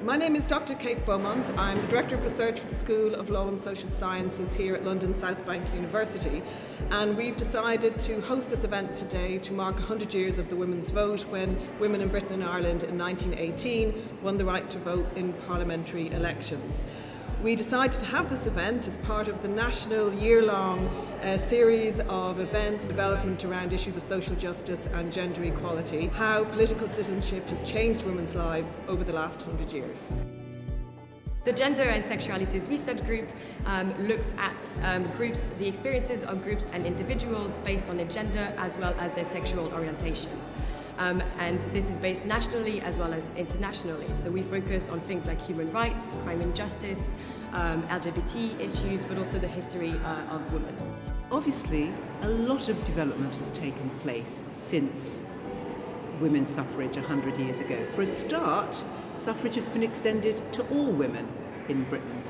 My name is Dr. Kate Beaumont. I'm the Director of Research for the School of Law and Social Sciences here at London South Bank University. And we've decided to host this event today to mark 100 years of the women's vote, when women in Britain and Ireland in 1918 won the right to vote in parliamentary elections. We decided to have this event as part of the national year-long series of events, development around issues of social justice and gender equality, how political citizenship has changed women's lives over the last 100 years. The Gender and Sexualities Research Group looks at the experiences of groups and individuals based on their gender as well as their sexual orientation. And this is based nationally as well as internationally. So we focus on things like human rights, crime and justice, LGBT issues, but also the history of women. Obviously, a lot of development has taken place since women's suffrage 100 years ago. For a start, suffrage has been extended to all women in Britain.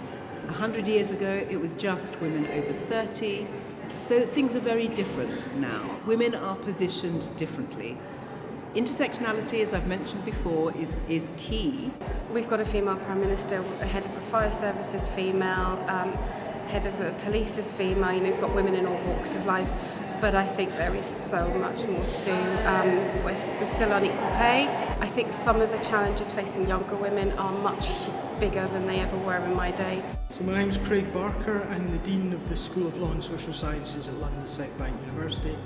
100 years ago, it was just women over 30. So things are very different now. Women are positioned differently. Intersectionality, as I've mentioned before, is key. We've got a female Prime Minister, a head of the fire service is female, head of the police is female, you've got women in all walks of life. But I think there is so much more to do. There's still unequal pay. I think some of the challenges facing younger women are much bigger than they ever were in my day. So my name's Craig Barker. I'm the Dean of the School of Law and Social Sciences at London South Bank University.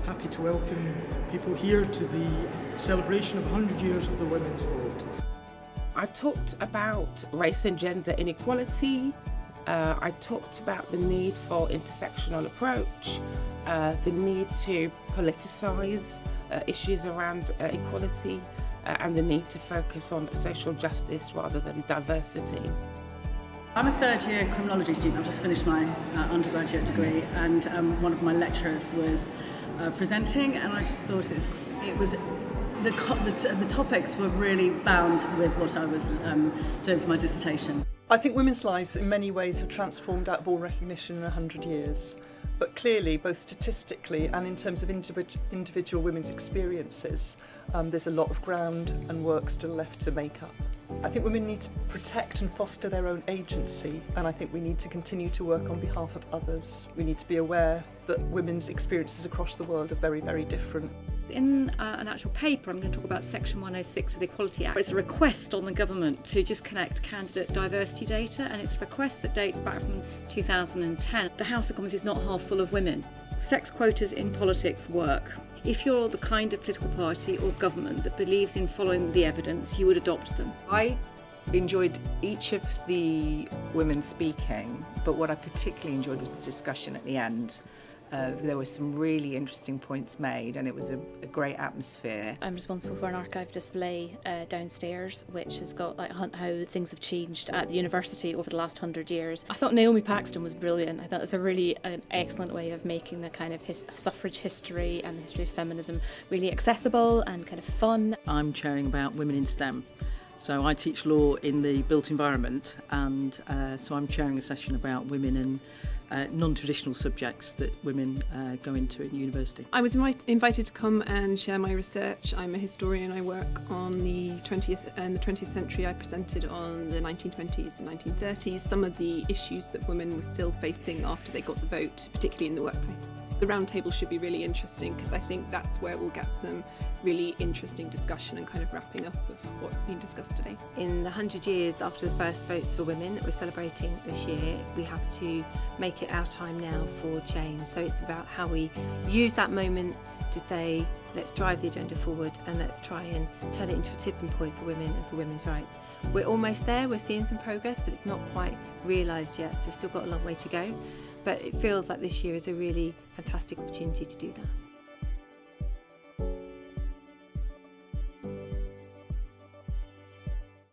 Happy to welcome people here to the celebration of 100 years of the women's vote. I talked about race and gender inequality. I talked about the need for intersectional approach, the need to politicise issues around equality, and the need to focus on social justice rather than diversity. I'm a third-year criminology student. I've just finished my undergraduate degree, and one of my lecturers was presenting, and I just thought the topics were really bound with what I was doing for my dissertation. I think women's lives in many ways have transformed out of all recognition in 100 years. But clearly, both statistically and in terms of individual women's experiences, there's a lot of ground and work still left to make up. I think women need to protect and foster their own agency, and I think we need to continue to work on behalf of others. We need to be aware that women's experiences across the world are very, very different. In an actual paper, I'm going to talk about Section 106 of the Equality Act. It's a request on the government to just connect candidate diversity data, and it's a request that dates back from 2010. The House of Commons is not half full of women. Sex quotas in politics work. If you're the kind of political party or government that believes in following the evidence, you would adopt them. I enjoyed each of the women speaking, but what I particularly enjoyed was the discussion at the end. There were some really interesting points made, and it was a great atmosphere. I'm responsible for an archive display downstairs, which has got how things have changed at the university over the last 100 years. I thought Naomi Paxton was brilliant. I thought it's an excellent way of making the kind of suffrage history and the history of feminism really accessible and kind of fun. I'm chairing about women in STEM. So I teach law in the built environment, and so I'm chairing a session about women and non-traditional subjects that women go into in university. I was invited to come and share my research. I'm a historian. I work on the 20th century. I presented on the 1920s and 1930s, some of the issues that women were still facing after they got the vote, particularly in the workplace. The roundtable should be really interesting, because I think that's where we'll get some really interesting discussion and kind of wrapping up of what's been discussed today. In the 100 years after the first votes for women that we're celebrating this year, we have to make it our time now for change. So it's about how we use that moment to say, let's drive the agenda forward and let's try and turn it into a tipping point for women and for women's rights. We're almost there, we're seeing some progress, but it's not quite realised yet, so we've still got a long way to go. But it feels like this year is a really fantastic opportunity to do that.